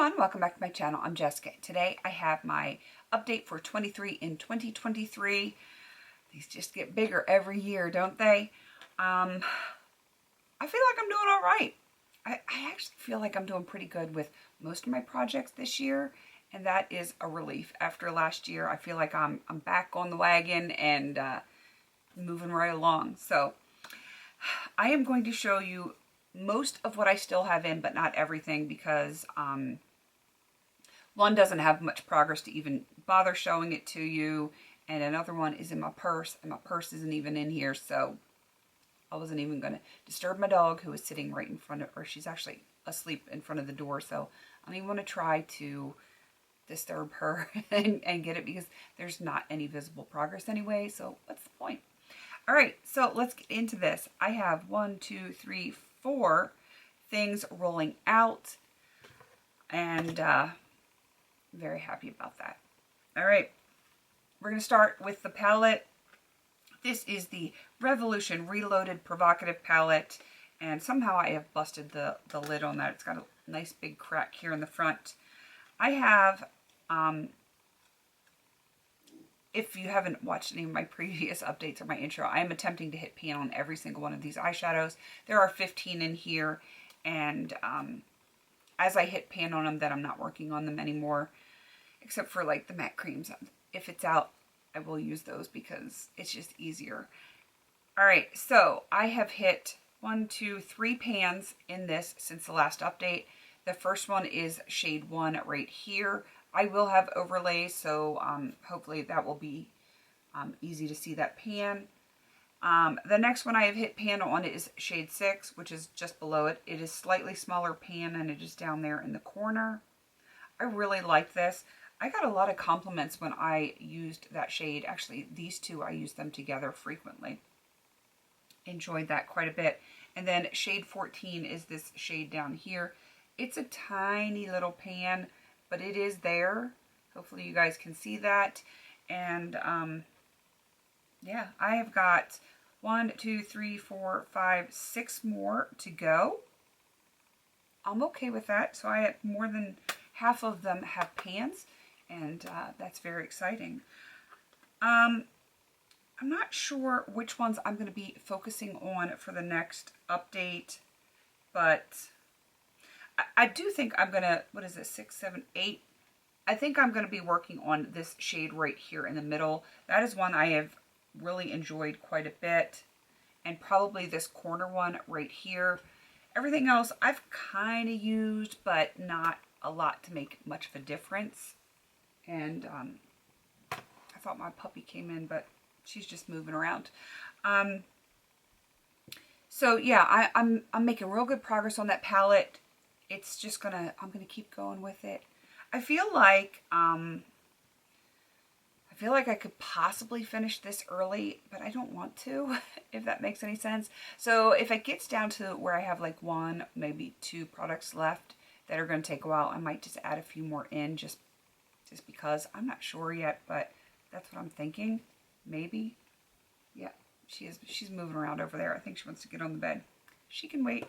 everyone, welcome back to my channel. I'm Jessica. Today I have my update for 23 in 2023. These just get bigger every year, don't they? I feel like I'm doing all right. I actually feel like I'm doing pretty good with most of my projects this year, and that is a relief. After last year, I feel like I'm back on the wagon and moving right along. So I am going to show you most of what I still have in, but not everything, because one doesn't have much progress to even bother showing it to you, and another one is in my purse, and my purse isn't even in here, so I wasn't even going to disturb my dog, who is sitting right in front of, or she's actually asleep in front of the door, so I don't even want to try to disturb her and get it, because there's not any visible progress anyway, so what's the point? All right, so let's get into this. I have 4 things rolling out, and very happy about that. All right, we're going to start with the palette. This is the Revolution Reloaded Provocative palette, and somehow I have busted the lid on that. It's got a nice big crack here in the front. I have, if you haven't watched any of my previous updates or my intro, I am attempting to hit pan on every single one of these eyeshadows. There are 15 in here, and as I hit pan on them, then I'm not working on them anymore, except for like the matte creams. If it's out, I will use those because it's just easier. All right, so I have hit 3 pans in this since the last update. The first one is shade 1 right here. I will have overlays, so hopefully that will be easy to see that pan. The next one I have hit pan on is shade 6, which is just below it. It is slightly smaller pan, and it is down there in the corner. I really like this. I got a lot of compliments when I used that shade. Actually, these two, I use them together frequently. Enjoyed that quite a bit. And then shade 14 is this shade down here. It's a tiny little pan, but it is there. Hopefully you guys can see that. And yeah, I have got 6 more to go. I'm okay with that. So I have more than half of them have pans, and that's very exciting. I'm not sure which ones I'm going to be focusing on for the next update, but I do think I'm going to, 6, 7, 8. I think I'm going to be working on this shade right here in the middle. That is one I have really enjoyed quite a bit. And probably this corner one right here. Everything else I've kind of used, but not a lot to make much of a difference. And I thought my puppy came in, but she's just moving around. So yeah, I'm making real good progress on that palette. It's just I'm gonna keep going with it. I feel like I could possibly finish this early, but I don't want to, if that makes any sense. So if it gets down to where I have like 1, maybe 2 products left that are going to take a while, I might just add a few more in just because. I'm not sure yet, but that's what I'm thinking. Maybe. Yeah, she's moving around over there. I think she wants to get on the bed. She can wait,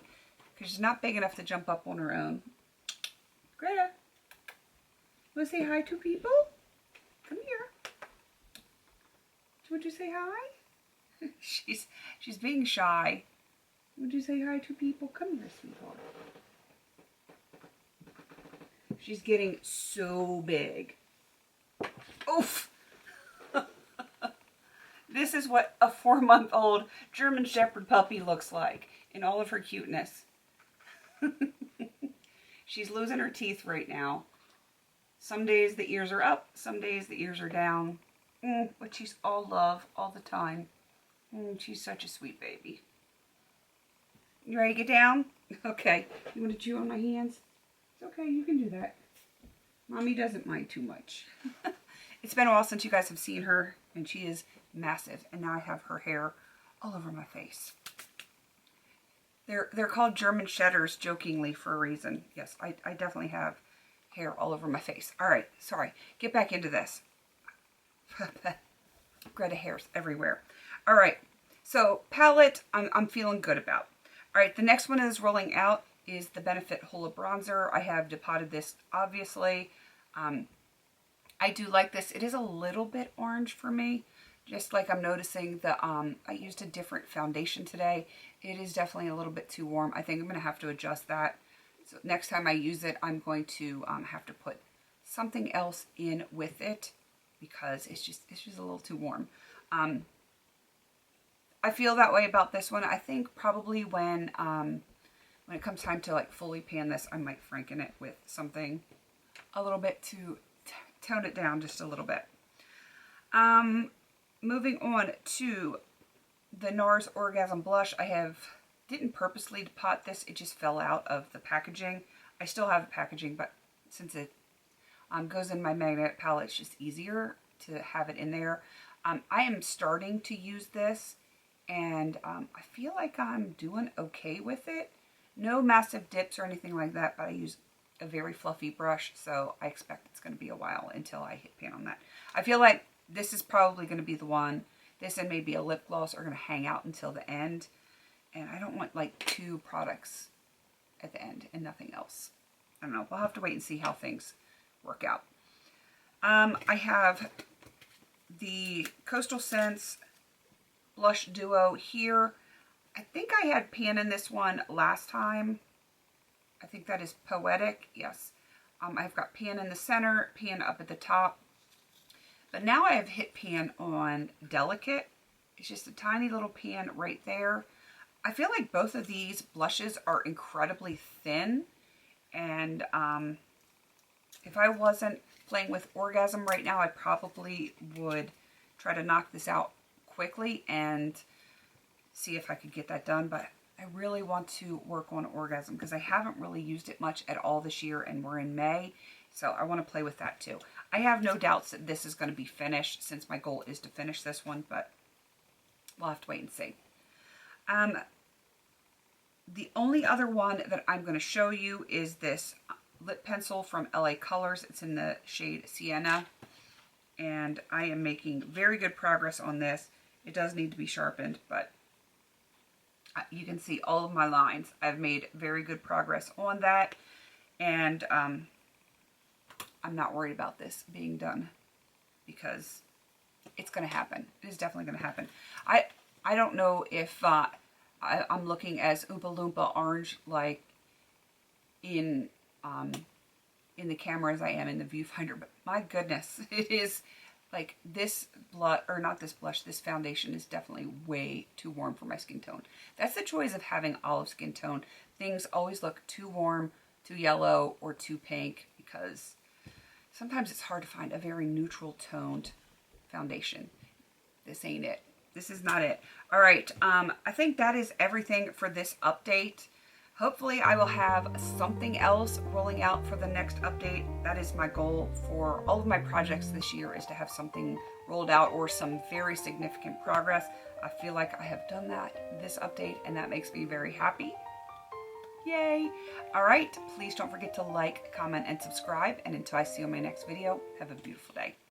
because she's not big enough to jump up on her own. Greta, want to say hi to people? Come here. Would you say hi? She's being shy. Would you say hi to people? Come here, sweetheart. She's getting so big. Oof! This is what a 4-month-old German Shepherd puppy looks like in all of her cuteness. She's losing her teeth right now. Some days the ears are up, some days the ears are down. But she's all love all the time. She's such a sweet baby. You ready to get down? Okay. You want to chew on my hands? It's okay, you can do that. Mommy doesn't mind too much. It's been a while since you guys have seen her, and she is massive. And now I have her hair all over my face. They're called German Shedders jokingly for a reason. Yes, I definitely have hair all over my face. All right, sorry. Get back into this. Greta hairs everywhere. All right, so palette I'm feeling good about. All right, the next one is rolling out. is the Benefit Hoola Bronzer. I have depotted this, obviously. I do like this. It is a little bit orange for me. Just like I'm noticing that I used a different foundation today. It is definitely a little bit too warm. I think I'm going to have to adjust that. So next time I use it, I'm going to have to put something else in with it because it's just a little too warm. I feel that way about this one. I think probably when it comes time to like fully pan this, I might franken it with something a little bit to tone it down just a little bit. Moving on to the NARS Orgasm Blush. I didn't purposely depot this. It just fell out of the packaging. I still have the packaging, but since it goes in my magnetic palette, it's just easier to have it in there. I am starting to use this, and I feel like I'm doing okay with it. No massive dips or anything like that, but I use a very fluffy brush, so I expect it's going to be a while until I hit pan on that. I feel like this is probably going to be the one. This and maybe a lip gloss are going to hang out until the end. And I don't want like 2 products at the end and nothing else. I don't know. We'll have to wait and see how things work out. I have the Coastal Scents Blush Duo here. I think I had pan in this one last time. I think that is Poetic. Yes. I've got pan in the center, pan up at the top. But now I have hit pan on Delicate. It's just a tiny little pan right there. I feel like both of these blushes are incredibly thin. And if I wasn't playing with Orgasm right now, I probably would try to knock this out quickly and see if I could get that done. But I really want to work on Orgasm because I haven't really used it much at all this year, and we're in May. So I want to play with that too. I have no doubts that this is going to be finished since my goal is to finish this one, but we'll have to wait and see. The only other one that I'm going to show you is this lip pencil from LA Colors. It's in the shade Sienna, and I am making very good progress on this. It does need to be sharpened, but you can see all of my lines. I've made very good progress on that, and I'm not worried about this being done because it's going to happen. It is definitely going to happen. I don't know if I'm looking as Oompa Loompa orange like in the camera as I am in the viewfinder, but my goodness, it is like this blush, or not this blush, this foundation is definitely way too warm for my skin tone. That's the joys of having olive skin tone. Things always look too warm, too yellow, or too pink because sometimes it's hard to find a very neutral toned foundation. This ain't it. This is not it. All right, I think that is everything for this update. Hopefully I will have something else rolling out for the next update. That is my goal for all of my projects this year, is to have something rolled out or some very significant progress. I feel like I have done that this update, and that makes me very happy. Yay! All right, please don't forget to like, comment, and subscribe. And until I see you in my next video, have a beautiful day.